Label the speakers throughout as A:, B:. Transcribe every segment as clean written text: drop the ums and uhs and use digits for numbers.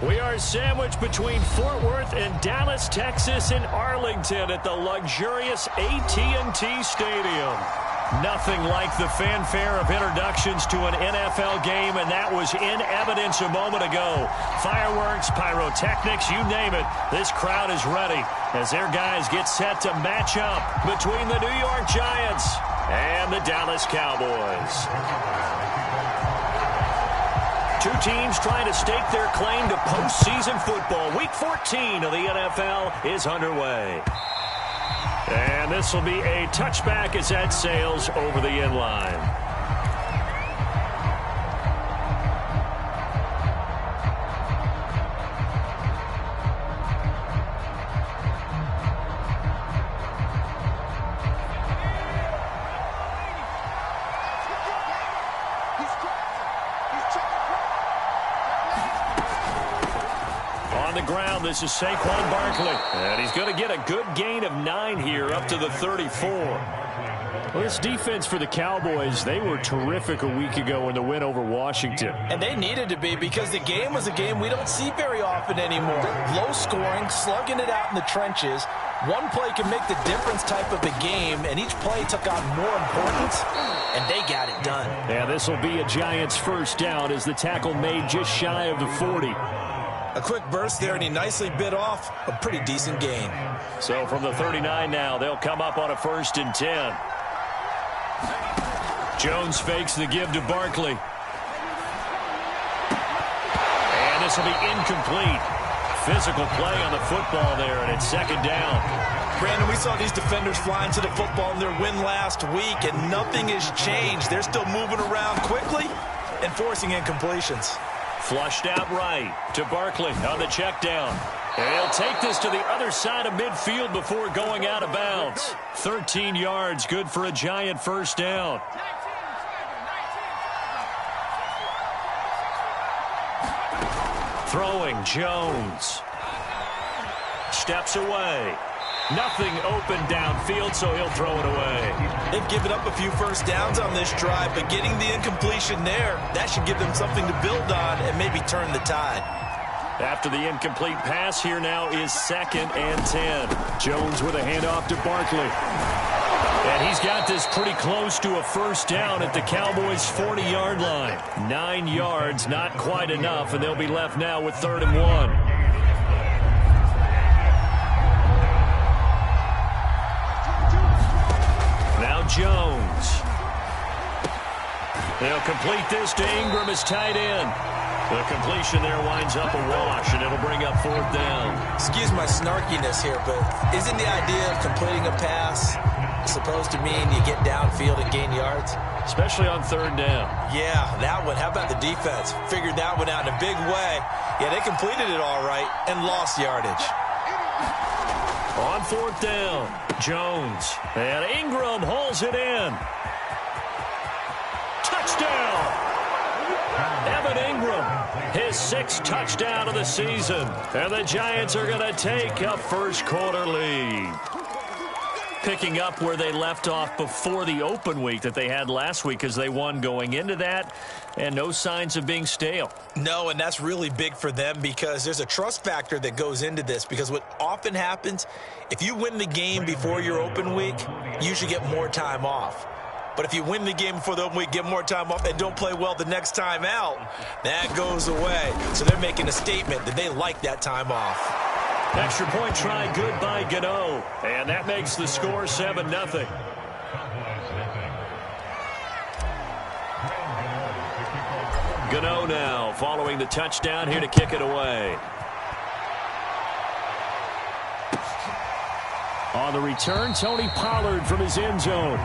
A: We are sandwiched between Fort Worth and Dallas, Texas, in Arlington at the luxurious AT&T Stadium. Nothing like the fanfare of introductions to an NFL game, and that was in evidence a moment ago. Fireworks, pyrotechnics, you name it. This crowd is ready as their guys get set to match up between the New York Giants and the Dallas Cowboys. Two teams trying to stake their claim to postseason football. Week 14 of the NFL is underway. And this will be a touchback as that sails over the end line. This is Saquon Barkley, and he's going to get a good gain of 9 here up to the 34. Well, this defense for the Cowboys, they were terrific a week ago in the win over Washington.
B: And they needed to be because the game was a game we don't see very often anymore. Low scoring, slugging it out in the trenches. One play can make the difference type of a game, and each play took on more importance, and they got it done.
A: Yeah, this will be a Giants first down as the tackle made just shy of the 40.
B: A quick burst there, and he nicely bit off a pretty decent gain.
A: So from the 39 now, they'll come up on a 1st and 10. Jones fakes the give to Barkley. And this will be incomplete. Physical play on the football there, and it's 2nd down.
B: Brandon, we saw these defenders flying to the football in their win last week, and nothing has changed. They're still moving around quickly and forcing incompletions.
A: Flushed out right to Barkley on the check down. And he'll take this to the other side of midfield before going out of bounds. 13 yards, good for a Giant first down. Throwing, Jones. Steps away. Nothing open downfield, so he'll throw it away.
B: They've given up a few first downs on this drive, but getting the incompletion there, that should give them something to build on and maybe turn the tide.
A: After the incomplete pass, here now is 2nd and 10. Jones with a handoff to Barkley. And he's got this pretty close to a first down at the Cowboys' 40-yard line. 9 yards, not quite enough, and they'll be left now with 3rd and 1. Jones. They'll complete this to Ingram as tight end. The completion there winds up a wash, and it'll bring up 4th down.
B: Excuse my snarkiness here, but isn't the idea of completing a pass supposed to mean you get downfield and gain yards?
A: Especially on 3rd down.
B: Yeah, that one. How about the defense? Figured that one out in a big way. Yeah, they completed it all right and lost yardage.
A: On 4th down, Jones. And Ingram hauls it in. Touchdown! Evan Ingram, his 6th touchdown of the season. And the Giants are going to take a first-quarter lead. Picking up where they left off before the open week that they had last week as they won going into that, and no signs of being stale.
B: No, and that's really big for them because there's a trust factor that goes into this, because what often happens, if you win the game before your open week, you usually get more time off. But if you win the game before the open week, get more time off, and don't play well the next time out, that goes away. So they're making a statement that they like that time off.
A: Extra point try good by Gano, and that makes the score 7-0. Gano now following the touchdown here to kick it away. On the return, Tony Pollard from his end zone.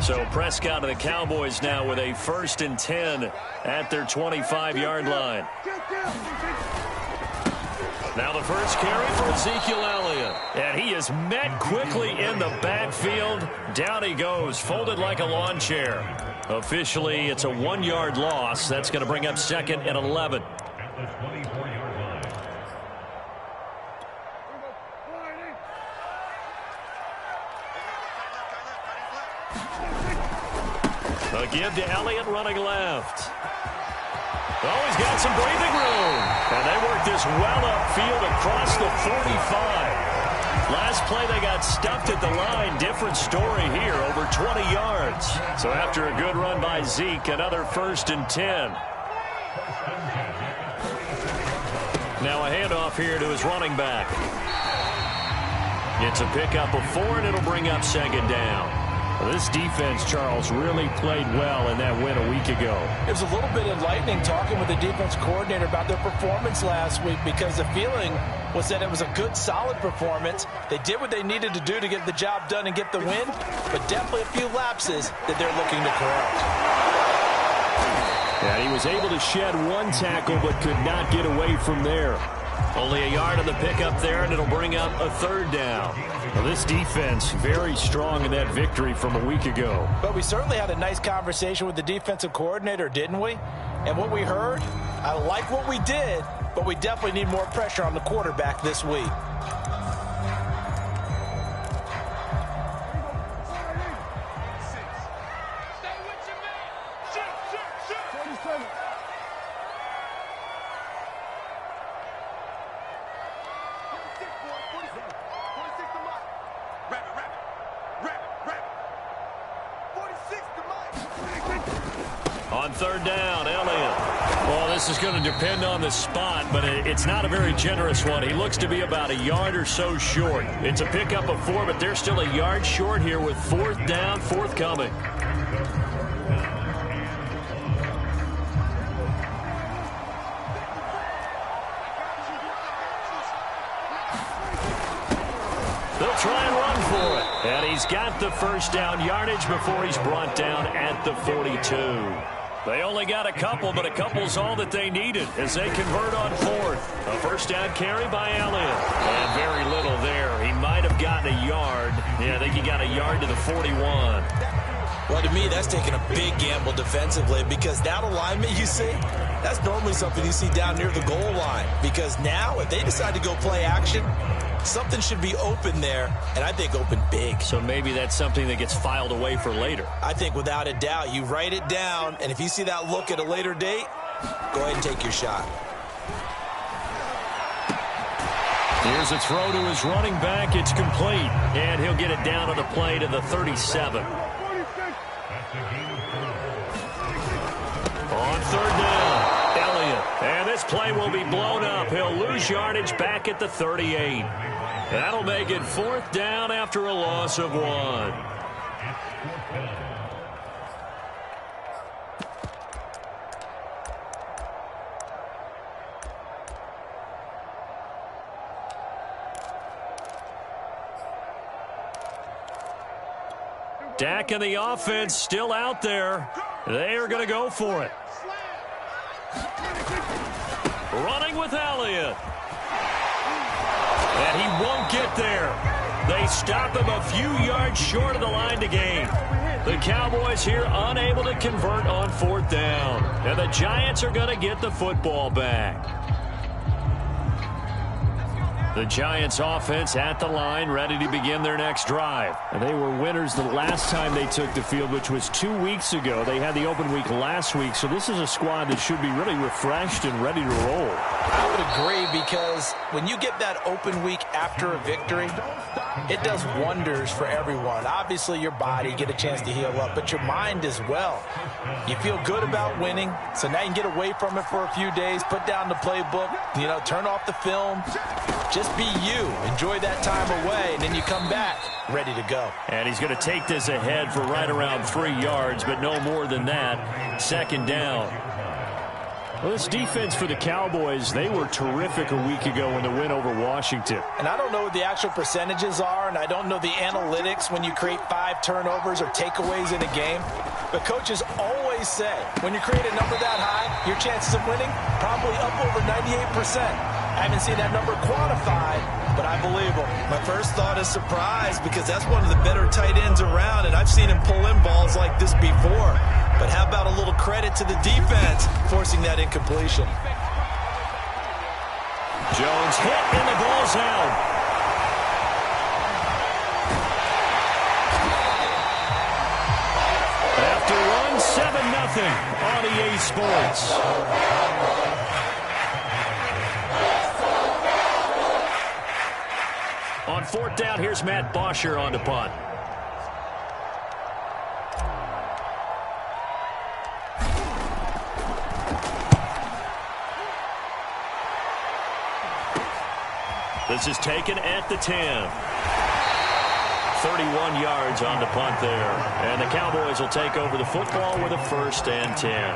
A: So Prescott of the Cowboys now with a 1st and 10 at their 25-yard line. Now the first carry for Ezekiel Elliott. And he is met quickly in the backfield. Down he goes, folded like a lawn chair. Officially, it's a 1-yard loss. That's going to bring up 2nd and 11. A give to Elliott running left. Oh, he's got some breathing room. And they work this well upfield across the 45. Last play, they got stuffed at the line. Different story here, over 20 yards. So after a good run by Zeke, another 1st and 10. Now a handoff here to his running back. It's a pickup of 4, and it'll bring up 2nd down. Well, this defense, Charles, really played well in that win a week ago.
B: It was a little bit enlightening talking with the defense coordinator about their performance last week, because the feeling was that it was a good, solid performance. They did what they needed to do to get the job done and get the win, but definitely a few lapses that they're looking to correct.
A: And he was able to shed 1 tackle but could not get away from there. Only a yard on the pickup there, and it'll bring up a 3rd down. Well, this defense very strong in that victory from a week ago.
B: But we certainly had a nice conversation with the defensive coordinator, didn't we? And what we heard, I like what we did, but we definitely need more pressure on the quarterback this week.
A: On 3rd down, Elliott. Well, this is going to depend on the spot, but it's not a very generous one. He looks to be about a yard or so short. It's a pickup of 4, but they're still a yard short here with 4th down, forthcoming. They'll try and run for it. And he's got the 1st down yardage before he's brought down at the 42. They only got a couple, but a couple's all that they needed as they convert on 4th. A 1st down carry by Elliott. And very little there. He might have gotten a yard. Yeah, I think he got a yard to the 41.
B: Well, to me, that's taking a big gamble defensively, because that alignment you see, that's normally something you see down near the goal line. Because now, if they decide to go play action, something should be open there, and I think open big.
A: So maybe that's something that gets filed away for later.
B: I think without a doubt, you write it down, and if you see that look at a later date, go ahead and take your shot.
A: Here's a throw to his running back. It's complete, and he'll get it down on the play to the 37. On 3rd down, Elliott. And this play will be blown up. He'll lose yardage back at the 38. That'll make it 4th down after a loss of 1. Dak and the offense still out there. They are going to go for it. Running with Elliott. And he won't get there. They stop him a few yards short of the line to gain. The Cowboys here unable to convert on 4th down. And the Giants are going to get the football back. The Giants offense at the line, ready to begin their next drive. And they were winners the last time they took the field, which was 2 weeks ago. They had the open week last week, so this is a squad that should be really refreshed and ready to roll.
B: I would agree, because when you get that open week after a victory, it does wonders for everyone. Obviously, your body, get a chance to heal up, but your mind as well. You feel good about winning, so now you can get away from it for a few days, put down the playbook, turn off the film. Just be you. Enjoy that time away, and then you come back ready to go.
A: And he's going to take this ahead for right around 3 yards, but no more than that. 2nd down. Well, this defense for the Cowboys, they were terrific a week ago in the win over Washington.
B: And I don't know what the actual percentages are, and I don't know the analytics when you create 5 turnovers or takeaways in a game. But coaches always say, when you create a number that high, your chances of winning probably up over 98%. I haven't seen that number quantified, but I believe him.
C: My first thought is surprise, because that's one of the better tight ends around, and I've seen him pull in balls like this before.
B: But how about a little credit to the defense forcing that incompletion?
A: Jones hit and the ball's out. After one, 7-0 on EA Sports. On fourth down, here's Matt Bosher on the punt. This is taken at the 10. 31 yards on the punt there. And the Cowboys will take over the football with a 1st and 10.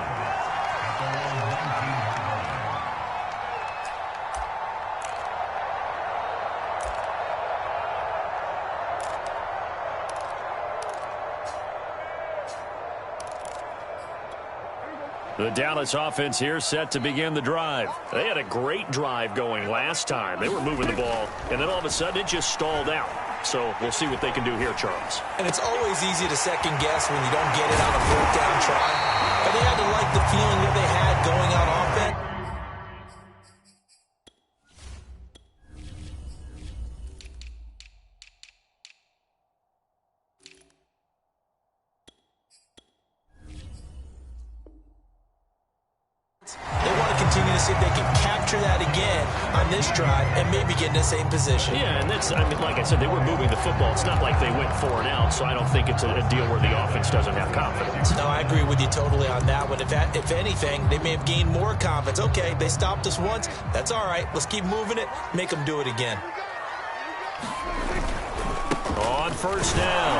A: The Dallas offense here set to begin the drive. They had a great drive going last time. They were moving the ball, and then all of a sudden it just stalled out. So we'll see what they can do here, Charles.
B: And it's always easy to second guess when you don't get it on a 4th down try. But they had to like the feeling that they had going out offense. Continue to see if they can capture that again on this drive and maybe get in the same position.
A: Yeah, and that's, I mean, like I said, they were moving the football. It's not like they went 4 and out, so I don't think it's a deal where the offense doesn't have confidence.
B: No, I agree with you totally on that one. If anything, they may have gained more confidence. Okay, they stopped us once. That's all right. Let's keep moving it. Make them do it again.
A: On 1st down,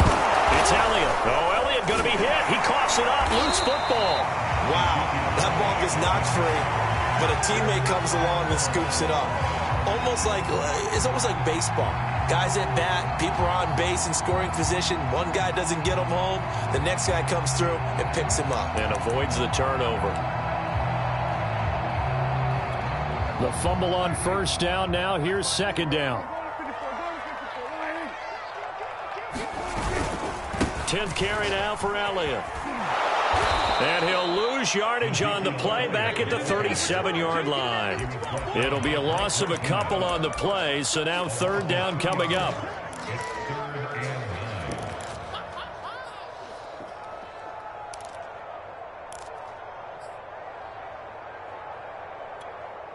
A: it's Elliott. Oh, Elliott going to be hit. He coughs it up. Loose football.
B: Wow, that ball gets knocked free, but a teammate comes along and scoops it up. It's almost like baseball. Guys at bat, people are on base in scoring position. One guy doesn't get him home. The next guy comes through and picks him up.
A: And avoids the turnover. The fumble on 1st down now. Here's 2nd down. 10th carry now for Elliott. And he'll lose yardage on the play back at the 37-yard line. It'll be a loss of a couple on the play, so now 3rd down coming up.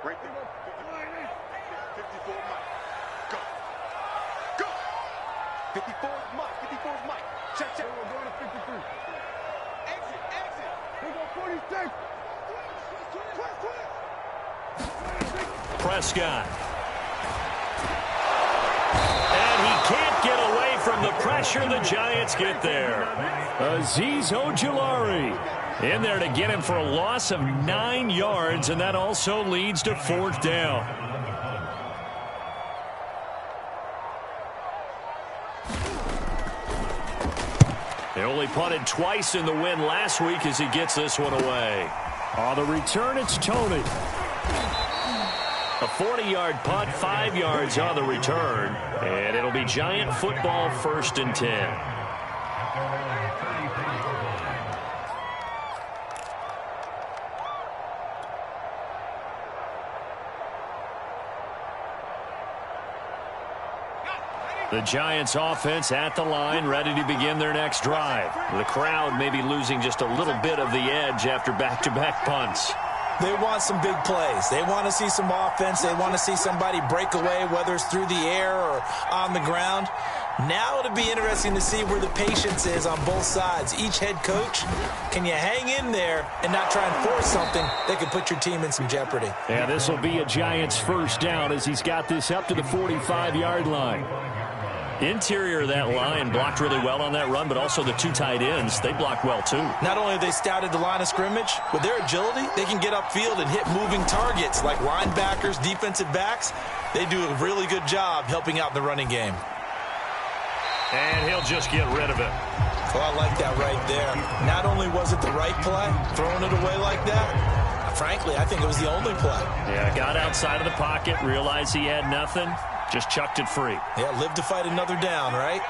C: Right there. 54 Mike. Go. Go. 54 Mike. 54 Mike. Check. We're going to 53. Exit. We go 46.
A: Prescott. And he can't get away from the pressure. The Giants get there. Azeez Ojulari in there to get him for a loss of 9 yards, and that also leads to 4th down. They only punted twice in the win last week as he gets this one away. On the return, it's Tony. A 40-yard punt, 5 yards on the return, and it'll be Giant football 1st and 10. The Giants offense at the line, ready to begin their next drive. The crowd may be losing just a little bit of the edge after back-to-back punts.
B: They want some big plays. They want to see some offense. They want to see somebody break away, whether it's through the air or on the ground. Now it'll be interesting to see where the patience is on both sides. Each head coach, can you hang in there and not try and force something that could put your team in some jeopardy?
A: Yeah, this will be a Giants 1st down as he's got this up to the 45-yard line. Interior of that line blocked really well on that run, but also the 2 tight ends, they blocked well too.
B: Not only have they scouted the line of scrimmage, with their agility, they can get upfield and hit moving targets like linebackers, defensive backs. They do a really good job helping out in the running game.
A: And he'll just get rid of it.
B: Oh, I like that right there. Not only was it the right play, throwing it away like that, frankly, I think it was the only play.
A: Yeah, got outside of the pocket, realized he had nothing. Just chucked it free.
B: Yeah, live to fight another down, right?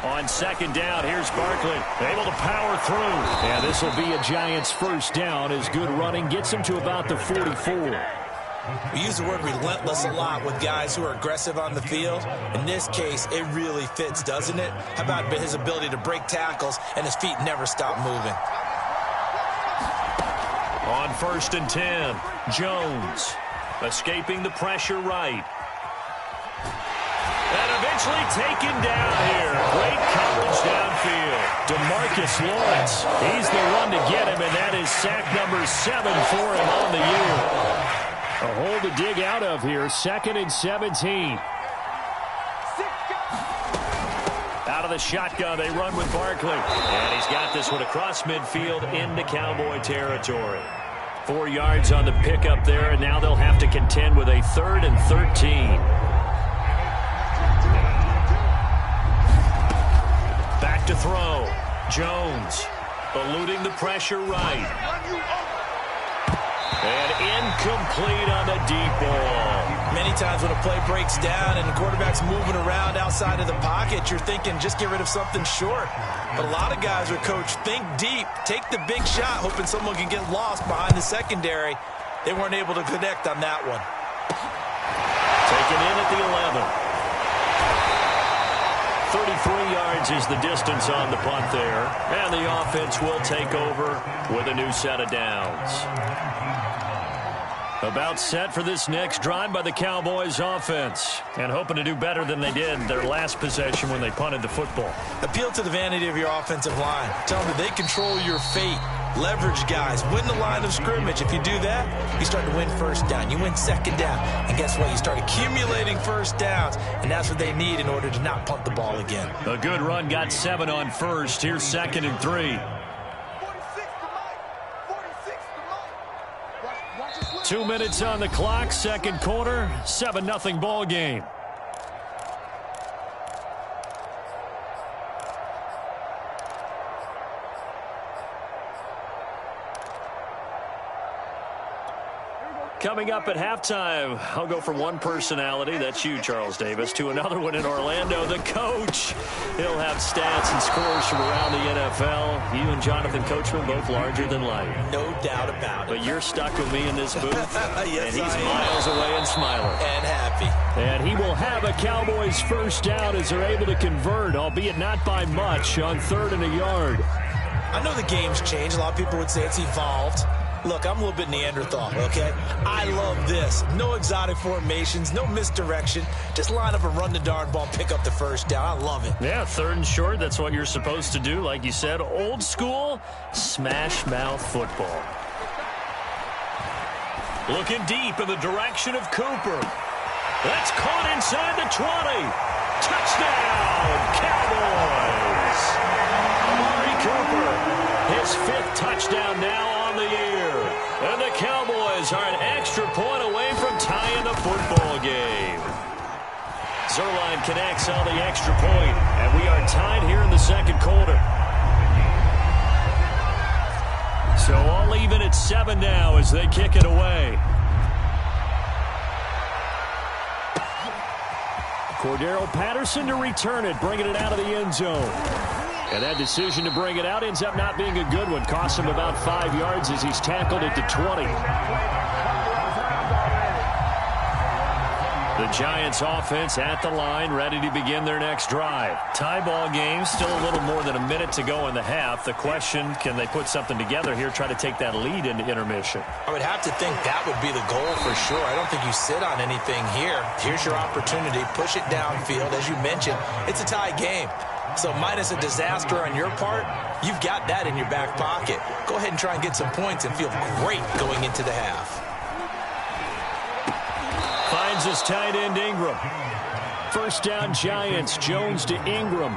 A: On second down, here's Barkley, able to power through. And this will be a Giants first down as good running gets him to about the 44.
B: We use the word relentless a lot with guys who are aggressive on the field. In this case, it really fits, doesn't it? How about his ability to break tackles and his feet never stop moving?
A: On 1st and 10, Jones escaping the pressure right. And eventually taken down here. Great coverage downfield. DeMarcus Lawrence, he's the one to get him, and that is sack number 7 for him on the year. A hole to dig out of here, 2nd and 17. Out of the shotgun, they run with Barkley. And he's got this one across midfield into Cowboy territory. 4 yards on the pickup there, and now they'll have to contend with a 3rd and 13. Back to throw. Jones eluding the pressure right. And incomplete on the deep ball.
B: Many times when a play breaks down and the quarterback's moving around outside of the pocket, you're thinking just get rid of something short. But a lot of guys are coached, think deep, take the big shot, hoping someone can get lost behind the secondary. They weren't able to connect on that one.
A: Taken in at the 11. 33 yards is the distance on the punt there. And the offense will take over with a new set of downs. About set for this next drive by the Cowboys offense. And hoping to do better than they did their last possession when they punted the football.
B: Appeal to the vanity of your offensive line. Tell them that they control your fate. Leverage guys. Win the line of scrimmage. If you do that, you start to win first down. You win second down. And guess what? You start accumulating first downs. And that's what they need in order to not punt the ball again.
A: A good run got 7 on first. Here's 2nd and 3. 2 minutes on the clock, second quarter, 7-0 ball game. Coming up at halftime, I'll go from one personality, that's you, Charles Davis, to another one in Orlando, the coach. He'll have stats and scores from around the NFL. You and Jonathan Coachman, both larger than life.
B: No doubt about it.
A: But you're stuck with me in this booth,
B: yes,
A: and he's miles away and smiling.
B: And happy.
A: And he will have a Cowboys first down as they're able to convert, albeit not by much, on 3rd and a yard.
B: I know the game's changed. A lot of people would say it's evolved. Look, I'm a little bit Neanderthal, okay? I love this. No exotic formations, no misdirection. Just line up and run the darn ball, pick up the first down. I love it.
A: Yeah, 3rd and short, that's what you're supposed to do. Like you said, old school, smash mouth football. Looking deep in the direction of Cooper. That's caught inside the 20. Touchdown, Cowboys. Amari Cooper, his 5th touchdown now on the year. And the Cowboys are an extra point away from tying the football game. Zerline connects on the extra point, and we are tied here in the second quarter. So all even at 7 now as they kick it away. Cordero Patterson to return it, bringing it out of the end zone. And that decision to bring it out ends up not being a good one. Costs him about 5 yards as he's tackled at the 20. The Giants offense at the line, ready to begin their next drive. Tie ball game, still a little more than a minute to go in the half. The question, can they put something together here, try to take that lead into intermission?
B: I would have to think that would be the goal for sure. I don't think you sit on anything here. Here's your opportunity. Push it downfield. As you mentioned, it's a tie game. So minus a disaster on your part, you've got that in your back pocket. Go ahead and try and get some points and feel great going into the half.
A: Finds his tight end Ingram. First down Giants. Jones to Ingram.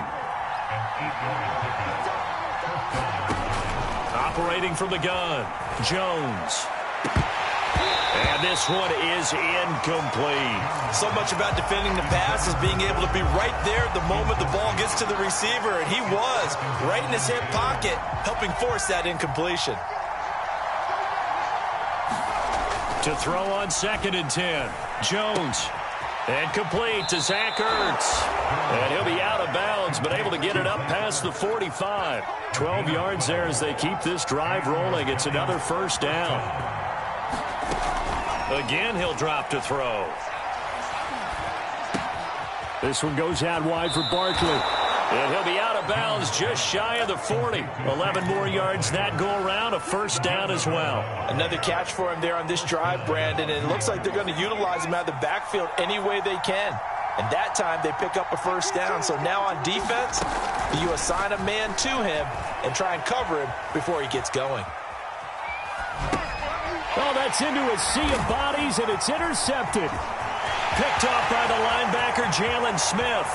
A: Operating from the gun. Jones. And this one is incomplete.
B: So much about defending the pass is being able to be right there the moment the ball gets to the receiver. And he was right in his hip pocket, helping force that incompletion.
A: To throw on 2nd and 10. Jones. And complete to Zach Ertz. And he'll be out of bounds downs, but able to get it up past the 45. 12 yards there as they keep this drive rolling. It's another first down. Again, he'll drop to throw. This one goes out wide for Barkley. And he'll be out of bounds just shy of the 40. 11 more yards that go around, a first down as well.
B: Another catch for him there on this drive, Brandon, and it looks like they're going to utilize him out of the backfield any way they can. And that time they pick up a first down. So now on defense, you assign a man to him and try and cover him before he gets going.
A: Oh, that's into a sea of bodies, and it's intercepted. Picked off by the linebacker, Jalen Smith.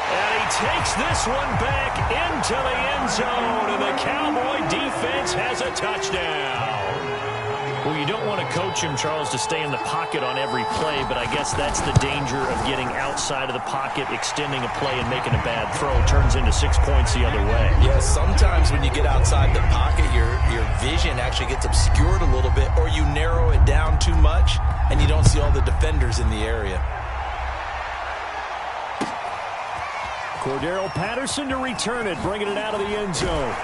A: And he takes this one back into the end zone, and the Cowboy defense has a touchdown. Well, you don't want to coach him, Charles, to stay in the pocket on every play, but I guess that's the danger of getting outside of the pocket, extending a play, and making a bad throw. Turns into 6 points the other way.
B: Yeah, sometimes when you get outside the pocket, your vision actually gets obscured a little bit, or you narrow it down too much, and you don't see all the defenders in the area.
A: Cordero Patterson to return it, bringing it out of the end zone.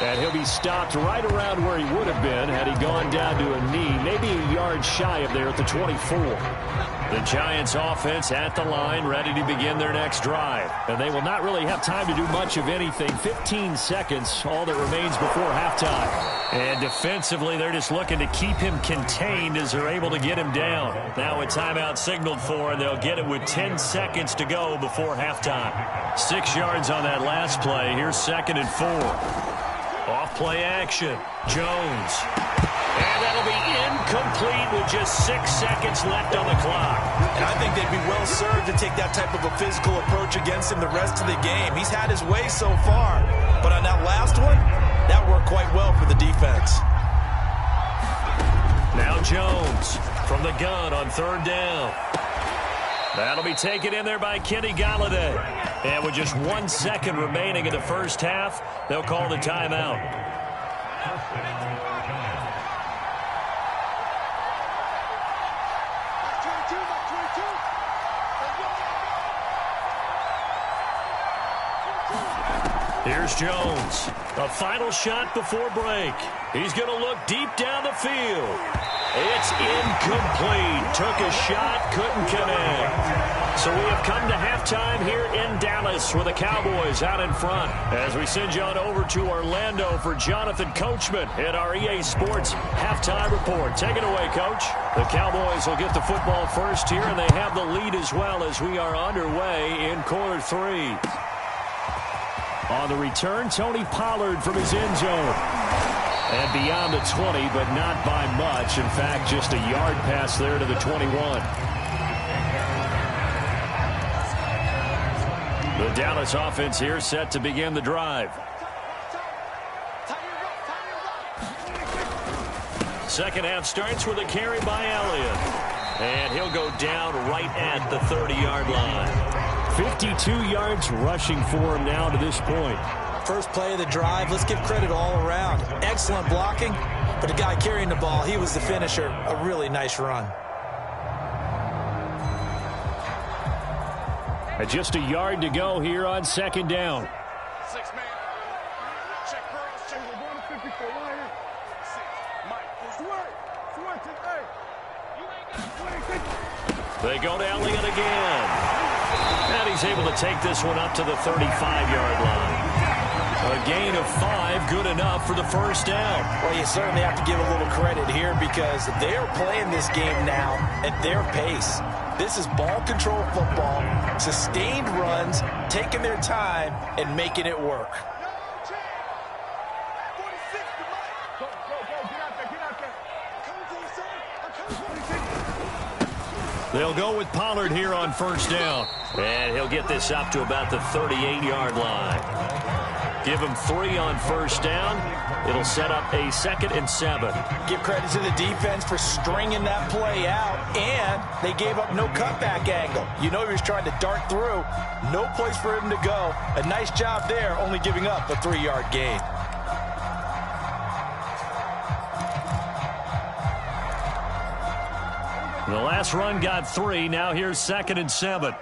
A: And he'll be stopped right around where he would have been had he gone down to a knee, maybe a yard shy of there at the 24. The Giants offense at the line, ready to begin their next drive. And they will not really have time to do much of anything. 15 seconds, all that remains before halftime. And defensively, they're just looking to keep him contained as they're able to get him down. Now a timeout signaled for, and they'll get it with 10 seconds to go before halftime. 6 yards on that last play. Here's 2nd and 4. Off play action. Jones. And that'll be incomplete with just 6 seconds left on the clock.
B: And I think they'd be well served to take that type of a physical approach against him the rest of the game. He's had his way so far. But on that last one, that worked quite well for the defense.
A: Now Jones from the gun on 3rd down. That'll be taken in there by Kenny Galladay. And with just 1 second remaining in the first half, they'll call the timeout. Here's Jones. A final shot before break. He's going to look deep down the field. It's incomplete. Took a shot, couldn't connect. So we have come to halftime here in Dallas with the Cowboys out in front. As we send you on over to Orlando for Jonathan Coachman at our EA Sports halftime report. Take it away, Coach. The Cowboys will get the football first here, and they have the lead as well as we are underway in quarter 3. On the return, Tony Pollard from his end zone. And beyond the 20, but not by much. In fact, just a yard pass there to the 21. The Dallas offense here set to begin the drive. Second half starts with a carry by Elliott. And he'll go down right at the 30-yard line. 52 yards rushing for him now to this point.
B: First play of the drive, let's give credit all around. Excellent blocking, but the guy carrying the ball, he was the finisher. A really nice run.
A: And just a yard to go here on 2nd down.
C: 6 man. Check girls, check. We're going to 54 right here. 6. Mike,
A: They go to Elliott again. And he's able to take this one up to the 35-yard line. A gain of 5, good enough for the first down.
B: Well, you certainly have to give a little credit here because they're playing this game now at their pace. This is ball control football, sustained runs, taking their time, and making it work.
A: They'll go with Pollard here on first down. And he'll get this up to about the 38-yard line. Give him 3 on first down. It'll set up a 2nd and 7.
B: Give credit to the defense for stringing that play out, and they gave up no cutback angle. You know he was trying to dart through. No place for him to go. A nice job there, only giving up a 3-yard gain.
A: The last run got 3. Now here's 2nd and 7.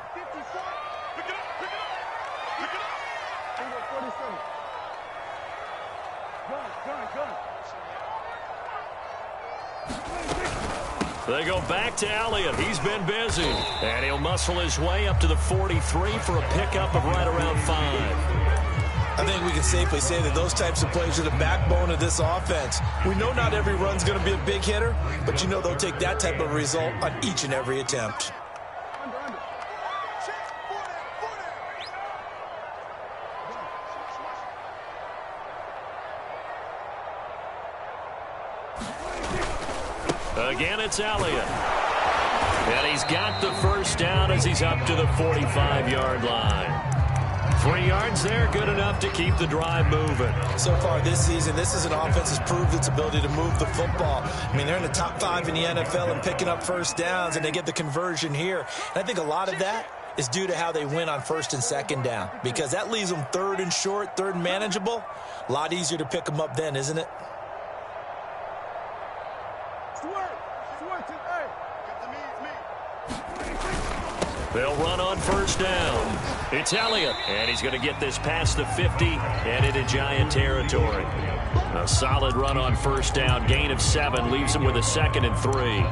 A: They go back to Elliott. He's been busy. And he'll muscle his way up to the 43 for a pickup of right around 5.
B: I think we can safely say that those types of plays are the backbone of this offense. We know not every run's going to be a big hitter, but you know they'll take that type of result on each and every attempt.
A: Again, it's Elliott. And he's got the first down as he's up to the 45-yard line. 3 yards there, good enough to keep the drive moving.
B: So far this season, this is an offense that's proved its ability to move the football. I mean, they're in the top 5 in the NFL and picking up first downs, and they get the conversion here. And I think a lot of that is due to how they win on 1st and 2nd down, because that leaves them 3rd and short, 3rd and manageable. A lot easier to pick them up then, isn't it?
A: They'll run on 1st down. It's Elliott, and he's going to get this past the 50 and into Giant territory. A solid run on 1st down, gain of 7, leaves him with a 2nd and 3.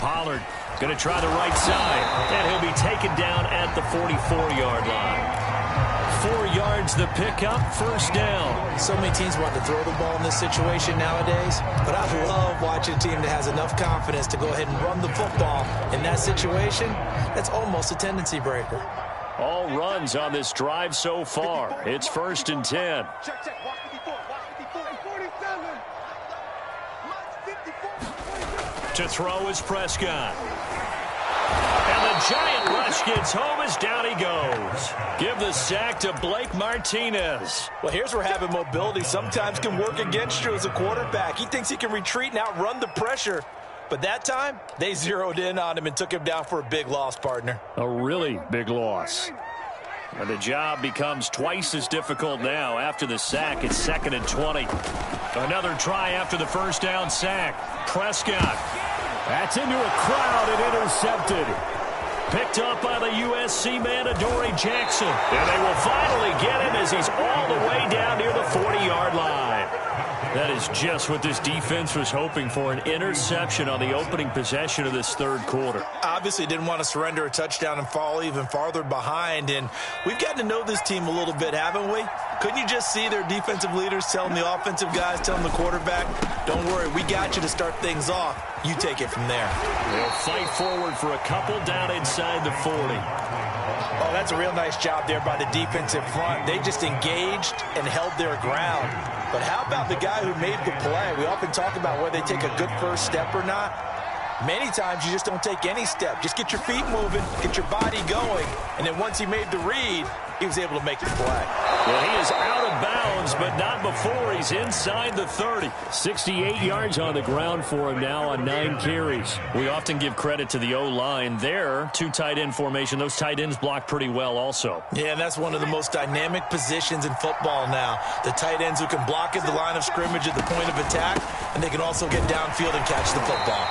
A: Pollard going to try the right side, and he'll be taken down at the 44-yard line. 4 yards the pickup, 1st down.
B: So many teams want to throw the ball in this situation nowadays, but I love watching a team that has enough confidence to go ahead and run the football in that situation. That's almost a tendency breaker.
A: All runs on this drive so far. It's 1st and 10.
C: Check, check. Watch 54. Watch 54. 47.
A: To throw is Prescott. And the giant rush gets home as down he goes. Give the sack to Blake Martinez.
B: Well, here's where having mobility sometimes can work against you as a quarterback. He thinks he can retreat and outrun the pressure. But that time, they zeroed in on him and took him down for a big loss, partner.
A: A really big loss. And the job becomes twice as difficult now after the sack. It's 2nd and 20. Another try after the 1st down sack. Prescott. That's into a crowd and intercepted. Picked up by the USC man, Adoree Jackson. And they will finally get him as he's all the way down near the 40-yard line. That is just what this defense was hoping for, an interception on the opening possession of this 3rd quarter.
B: Obviously didn't want to surrender a touchdown and fall even farther behind. And we've gotten to know this team a little bit, haven't we? Couldn't you just see their defensive leaders telling the offensive guys, telling the quarterback, don't worry, we got you to start things off. You take it from there.
A: They'll fight forward for a couple down inside the 40.
B: Oh, that's a real nice job there by the defensive front. They just engaged and held their ground. But how about the guy who made the play? We often talk about whether they take a good first step or not. Many times you just don't take any step. Just get your feet moving, get your body going, and then once he made the read, he was able to make the play.
A: Well, he is out of bounds, but not before he's inside the 30. 68 yards on the ground for him now on 9 carries. We often give credit to the O-line there. 2 tight end formation. Those tight ends block pretty well also.
B: Yeah, and that's one of the most dynamic positions in football now. The tight ends who can block at the line of scrimmage at the point of attack, and they can also get downfield and catch the football.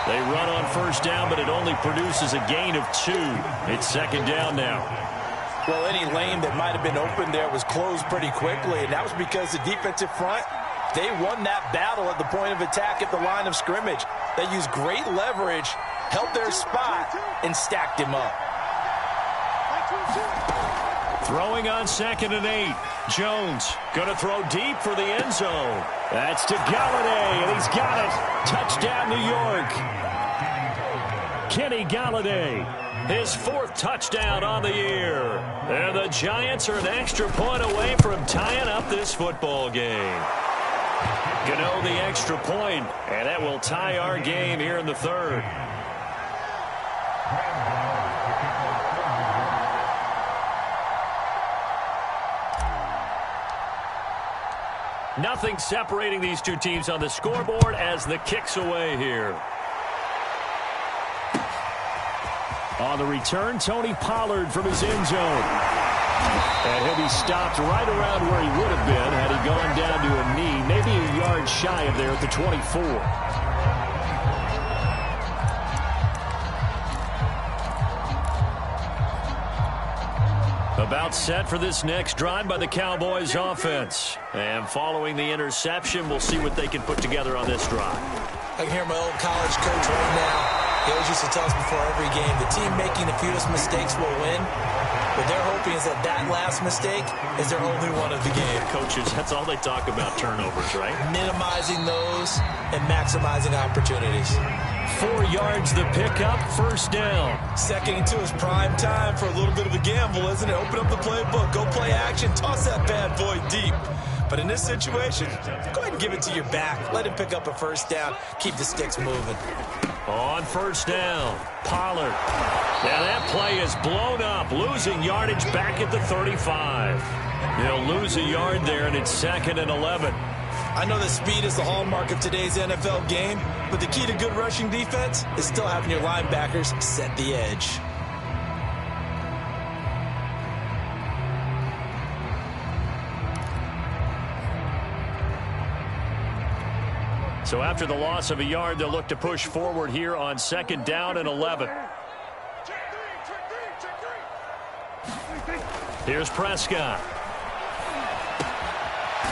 A: They run on 1st down, but it only produces a gain of 2. It's 2nd down now.
B: Well, any lane that might have been open there was closed pretty quickly, and that was because the defensive front, they won that battle at the point of attack at the line of scrimmage. They used great leverage, held their spot, and stacked him up.
A: Throwing on 2nd and 8. Jones going to throw deep for the end zone. That's to Galladay, and he's got it. Touchdown, New York. Kenny Galladay, his 4th touchdown on the year. And the Giants are an extra point away from tying up this football game. Gano the extra point, and that will tie our game here in the 3rd. Nothing separating these two teams on the scoreboard as the kick's away here. On the return, Tony Pollard from his end zone. And he'll be stopped right around where he would have been had he gone down to a knee, maybe a yard shy of there at the 24. About set for this next drive by the Cowboys offense. And following the interception, we'll see what they can put together on this drive.
B: I can hear my old college coach right now. He always used to tell us before every game, the team making the fewest mistakes will win. What they're hoping is that last mistake is their only one of the game.
A: Coaches, that's all they talk about, turnovers, right?
B: Minimizing those and maximizing opportunities.
A: 4 yards the pickup, first down.
B: 2nd and 2 is prime time for a little bit of a gamble, isn't it? Open up the playbook, go play action, toss that bad boy deep. But in this situation, go ahead and give it to your back. Let him pick up a first down. Keep the sticks moving.
A: On first down, Pollard. Now that play is blown up, losing yardage back at the 35. They'll lose a yard there, and it's 2nd and 11.
B: I know that speed is the hallmark of today's NFL game, but the key to good rushing defense is still having your linebackers set the edge.
A: So after the loss of a yard, they'll look to push forward here on 2nd down and 11. Here's Prescott.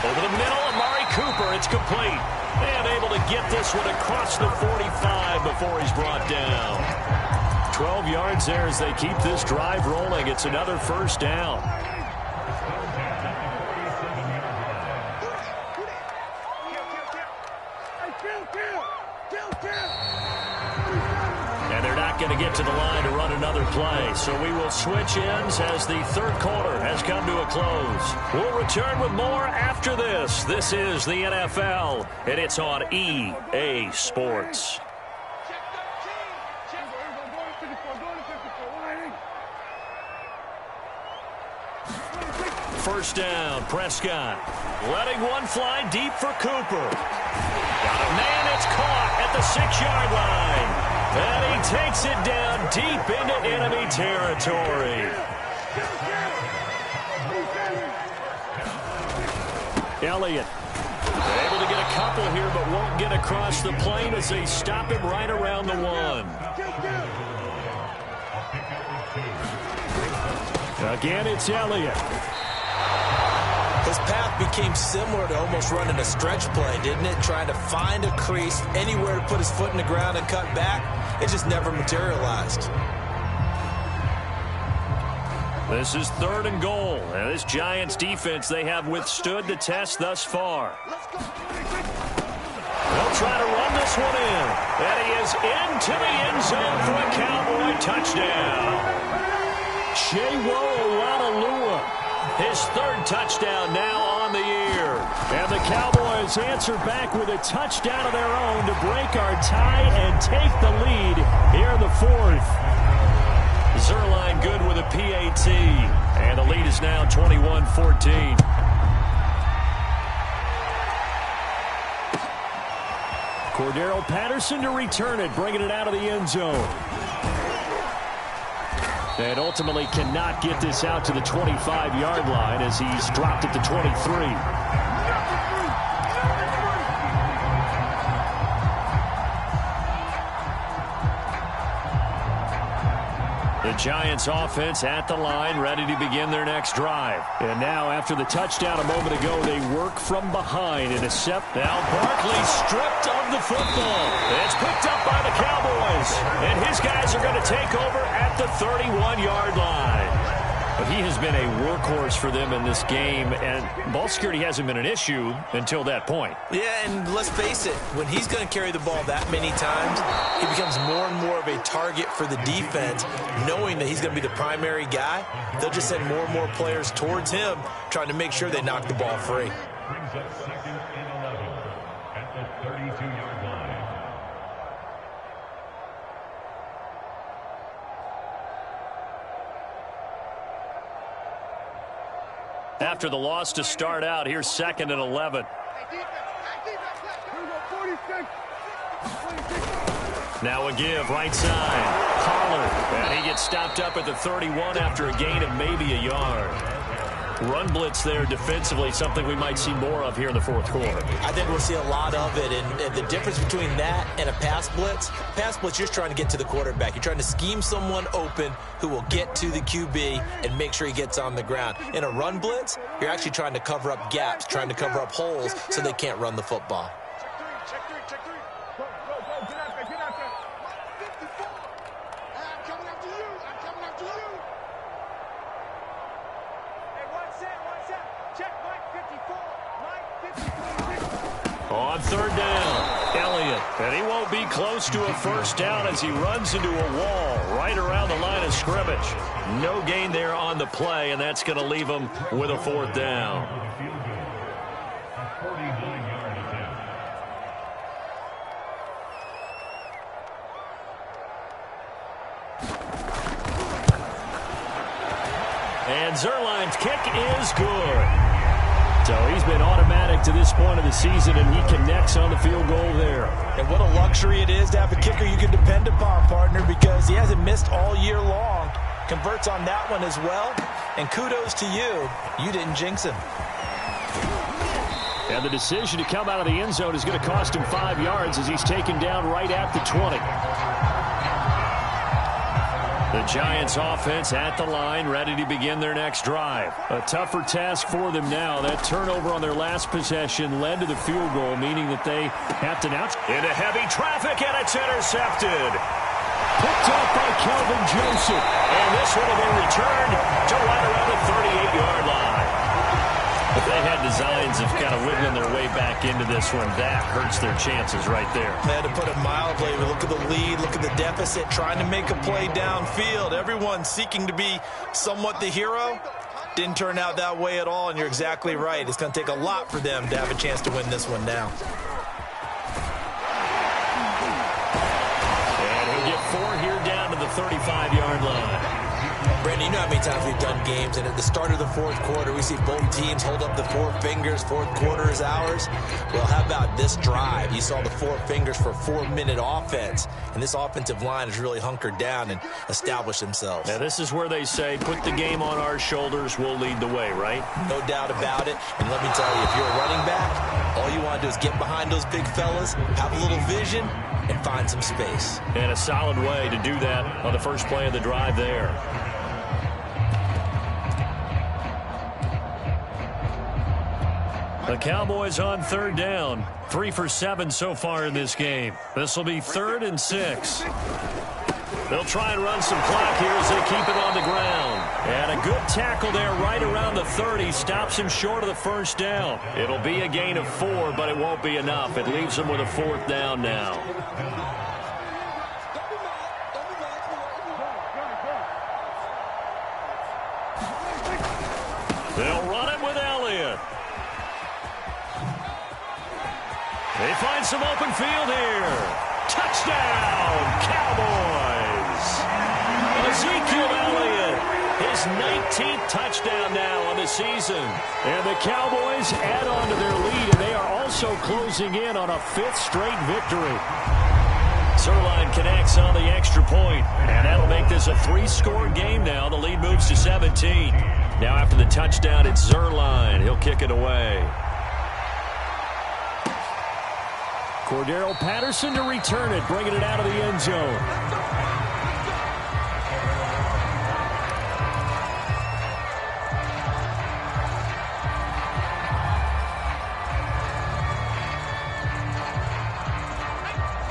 A: Over the middle, Amari Cooper. It's complete. And able to get this one across the 45 before he's brought down. 12 yards there as they keep this drive rolling. It's another first down. And they're not going to get to the line to run another play. So we will switch ends as the third quarter has come to a close. We'll return with more after this. This is the NFL, and it's on EA Sports. First down, Prescott. Letting one fly deep for Cooper. Got a man, it's caught at the 6-yard line. And he takes it down deep into enemy territory. Elliott able to get a couple here, but won't get across the plane as they stop him right around the 1. Again, it's Elliott.
B: His path became similar to almost running a stretch play, didn't it? Trying to find a crease, anywhere to put his foot in the ground and cut back. It just never materialized.
A: This is 3rd and goal. And this Giants defense, they have withstood the test thus far. They'll try to run this one in. And he is into the end zone for a Cowboy touchdown. His 3rd touchdown now on the year. And the Cowboys answer back with a touchdown of their own to break our tie and take the lead here in the 4th. Zerline good with a PAT. And the lead is now 21-14. Cordero Patterson to return it, bringing it out of the end zone. And ultimately cannot get this out to the 25-yard line as he's dropped at the 23. The Giants offense at the line, ready to begin their next drive. And now, after the touchdown a moment ago, they work from behind in a set. Now Barkley stripped of the football. It's picked up by the Cowboys. And his guys are going to take over at the 31-yard line. But he has been a workhorse for them in this game, and ball security hasn't been an issue until that point.
B: Yeah, and let's face it, when he's going to carry the ball that many times, he becomes more and more of a target for the defense, knowing that he's going to be the primary guy. They'll just send more and more players towards him, trying to make sure they knock the ball free.
D: Brings up 2nd and 11 at the 32-yard line.
A: After the loss to start out, here's 2nd and 11. Now a give, right side. Pollard, and he gets stopped up at the 31 after a gain of maybe a yard. Run blitz there defensively, something we might see more of here in the fourth quarter.
B: I think we'll see a lot of it, and the difference between that and a pass blitz, you're just trying to get to the quarterback. You're trying to scheme someone open who will get to the QB and make sure he gets on the ground. In a run blitz, you're actually trying to cover up gaps, trying to cover up holes so they can't run the football.
C: Check three. Go, get out there. 54. I'm coming after you. Hey, one set. Check Mike 54.
A: On third down, Elliott. And he won't be close to a first down as he runs into a wall right around the line of scrimmage. No gain there on the play, and that's going to leave him with a fourth down. And Zerline's kick is good. So he's been automatic to this point of the season, and he connects on the field goal there.
B: And what a luxury it is to have a kicker you can depend upon, partner, because he hasn't missed all year long. Converts on that one as well. And kudos to you. You didn't jinx him.
A: And the decision to come out of the end zone is going to cost him 5 yards as he's taken down right at the 20. The Giants offense at the line, ready to begin their next drive. A tougher task for them now. That turnover on their last possession led to the field goal, meaning that they have to now into heavy traffic, and it's intercepted. Picked up by Kelvin Joseph. And this one will be returned to right around the 38-yard line. If they had designs of kind of wiggling their way back into this one, that hurts their chances right there.
B: They had to put it mildly. Look at the lead, look at the deficit, trying to make a play downfield. Everyone seeking to be somewhat the hero. Didn't turn out that way at all, and you're exactly right. It's going to take a lot for them to have a chance to win this one now.
A: And he'll get 4 here down to the 35-yard line.
B: Brandon, you know how many times we've done games, and at the start of the fourth quarter, we see both teams hold up the 4 fingers. Fourth quarter is ours. Well, how about this drive? You saw the 4 fingers for 4-minute offense, and this offensive line has really hunkered down and established themselves.
A: Now, this is where they say, put the game on our shoulders, we'll lead the way, right?
B: No doubt about it. And let me tell you, if you're a running back, all you want to do is get behind those big fellas, have a little vision, and find some space.
A: And a solid way to do that on the first play of the drive there. The Cowboys on third down. 3 for 7 so far in this game. This will be 3rd and 6. They'll try and run some clock here as they keep it on the ground. And a good tackle there right around the 30. Stops him short of the first down. It'll be a gain of 4, but it won't be enough. It leaves him with a 4th down now. They'll run it with Elliott. They find some open field here. Touchdown, Cowboys. Ezekiel Elliott, his 19th touchdown now on the season. And the Cowboys add on to their lead, and they are also closing in on a 5th straight victory. Zerline connects on the extra point, and that'll make this a 3-score game now. The lead moves to 17. Now after the touchdown, it's Zerline. He'll kick it away. Cordero Patterson to return it, bringing it out of the end zone.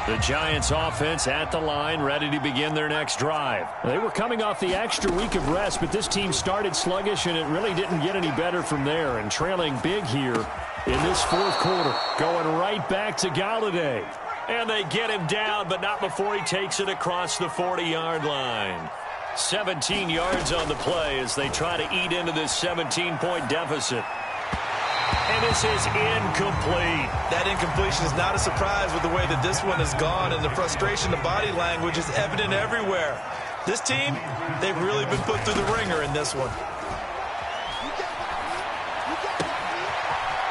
A: The Giants offense at the line, ready to begin their next drive. They were coming off the extra week of rest, but this team started sluggish, and it really didn't get any better from there. And trailing big here in this fourth quarter, going right back to Galladay. And they get him down, but not before he takes it across the 40-yard line. 17 yards on the play as they try to eat into this 17-point deficit. And this is incomplete.
B: That incompletion is not a surprise with the way that this one has gone, and the frustration, the body language is evident everywhere. This team, they've really been put through the ringer in this one.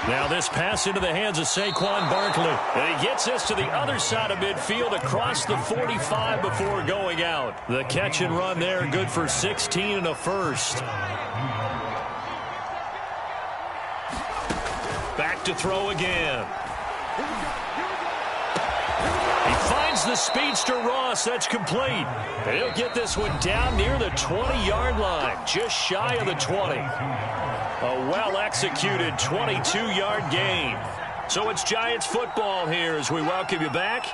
A: Now this pass into the hands of Saquon Barkley. And he gets this to the other side of midfield across the 45 before going out. The catch and run there, good for 16 and a first. Back to throw again. He finds the speedster Ross. That's complete. And he'll get this one down near the 20-yard line, just shy of the 20. A well-executed 22-yard gain. So it's Giants football here as we welcome you back.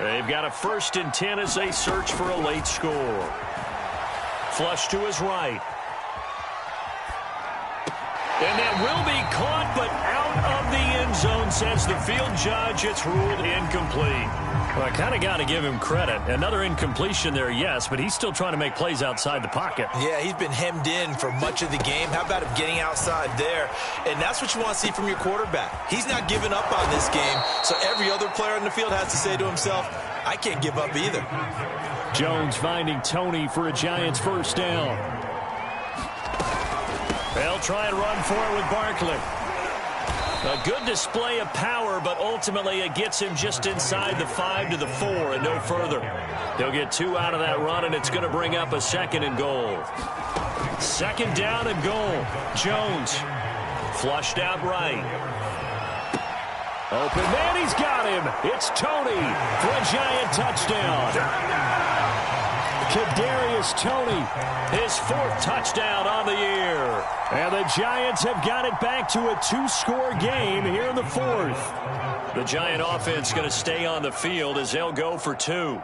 A: They've got a 1st and 10 as they search for a late score. Flush to his right. And that will be caught, but out of the end zone, says the field judge. It's ruled incomplete. Well, I kind of got to give him credit. Another incompletion there, yes, but he's still trying to make plays outside the pocket.
B: Yeah, he's been hemmed in for much of the game. How about him getting outside there? And that's what you want to see from your quarterback. He's not giving up on this game, so every other player on the field has to say to himself, I can't give up either.
A: Jones finding Tony for a Giants 1st down. They'll try and run for it with Barkley. A good display of power, but ultimately it gets him just inside the 5 to the 4 and no further. They'll get 2 out of that run, and it's going to bring up a 2nd and goal. 2nd down and goal. Jones flushed out right. Open man, he's got him. It's Tony for a Giant touchdown. Kadarius Toney, his 4th touchdown on the year. And the Giants have got it back to a 2-score game here in the 4th. The Giant offense going to stay on the field as they'll go for 2. And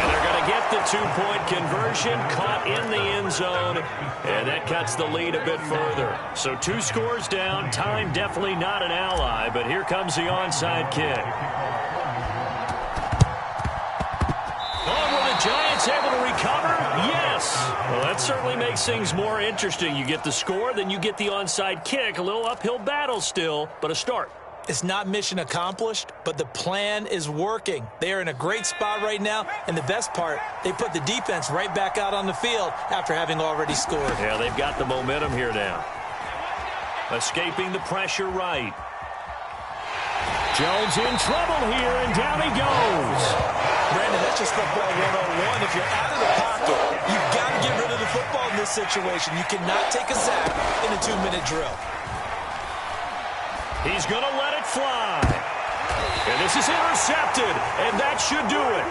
A: they're going to get the 2-point conversion, caught in the end zone, and that cuts the lead a bit further. So 2 scores down, time definitely not an ally, but here comes the onside kick. Giants able to recover? Yes. Well, that certainly makes things more interesting. You get the score, then you get the onside kick. A little uphill battle still, but a start.
B: It's not mission accomplished, but the plan is working. They are in a great spot right now, and the best part, they put the defense right back out on the field after having already scored.
A: Yeah, they've got the momentum here now. Escaping the pressure right. Jones in trouble here, and down he goes.
B: Brandon, that's just football 101. If you're out of the pocket, you've got to get rid of the football in this situation. You cannot take a sack in a 2-minute drill.
A: He's going to let it fly. And this is intercepted, and that should do it.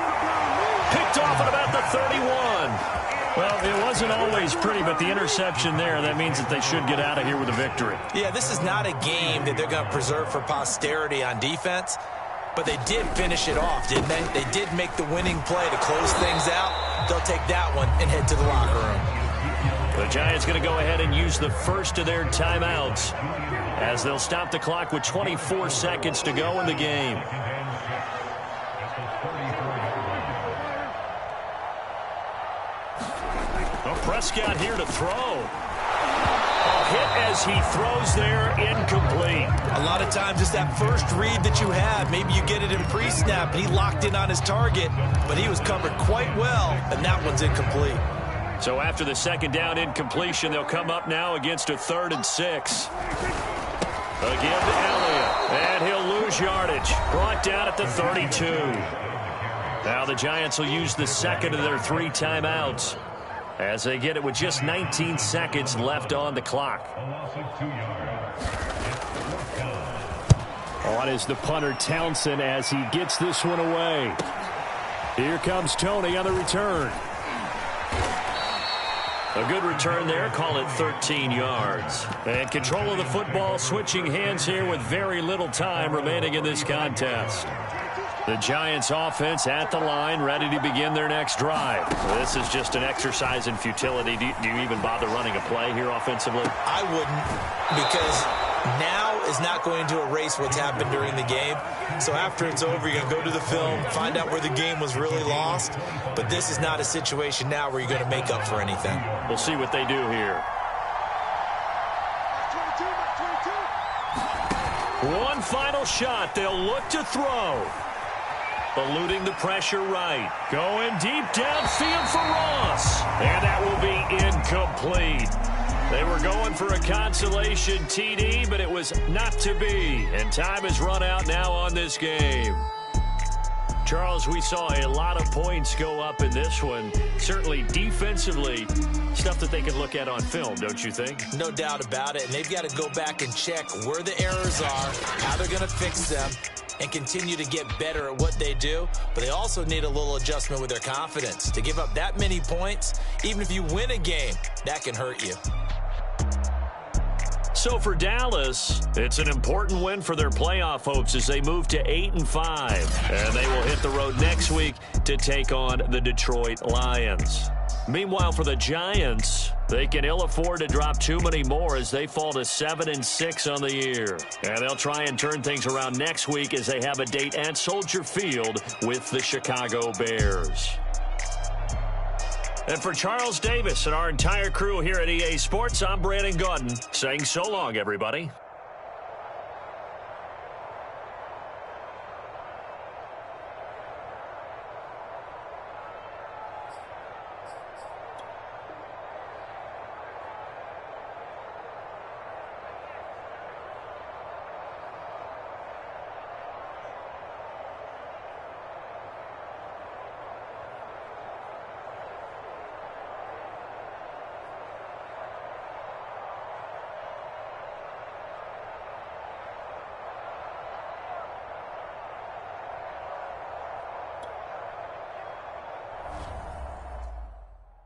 A: Picked off at about the 31. Well, it wasn't always pretty, but the interception there, that means that they should get out of here with a victory.
B: Yeah, this is not a game that they're going to preserve for posterity on defense, but they did finish it off, didn't they? They did make the winning play to close things out. They'll take that one and head to the locker room.
A: The Giants going to go ahead and use the first of their timeouts as they'll stop the clock with 24 seconds to go in the game. Prescott here to throw. A hit as he throws there, incomplete.
B: A lot of times it's that first read that you have. Maybe you get it in pre-snap, and he locked in on his target, but he was covered quite well, and that one's incomplete.
A: So after the 2nd down incompletion, they'll come up now against a 3rd and 6. Again to Elliott, and he'll lose yardage. Brought down at the 32. Now the Giants will use the 2nd of their 3 timeouts as they get it with just 19 seconds left on the clock. On is the punter Townsend as he gets this one away. Here comes Tony on the return. A good return there, call it 13 yards. And control of the football, switching hands here with very little time remaining in this contest. The Giants offense at the line, ready to begin their next drive. This is just an exercise in futility. Do you even bother running a play here offensively?
B: I wouldn't, because now is not going to erase what's happened during the game. So after it's over, you're going to go to the film, find out where the game was really lost. But this is not a situation now where you're going to make up for anything.
A: We'll see what they do here. One final shot. They'll look to throw. Eluding the pressure right. Going deep downfield for Ross. And that will be incomplete. They were going for a consolation TD, but it was not to be. And time has run out now on this game. Charles, we saw a lot of points go up in this one. Certainly defensively, stuff that they can look at on film, don't you think?
B: No doubt about it. And they've got to go back and check where the errors are, how they're going to fix them, and continue to get better at what they do. But they also need a little adjustment with their confidence. To give up that many points, even if you win a game, that can hurt you.
A: So for Dallas, it's an important win for their playoff hopes as they move to 8-5. And they will hit the road next week to take on the Detroit Lions. Meanwhile, for the Giants, they can ill afford to drop too many more as they fall to 7-6 on the year. And they'll try and turn things around next week as they have a date at Soldier Field with the Chicago Bears. And for Charles Davis and our entire crew here at EA Sports, I'm Brandon Gaudin saying so long, everybody.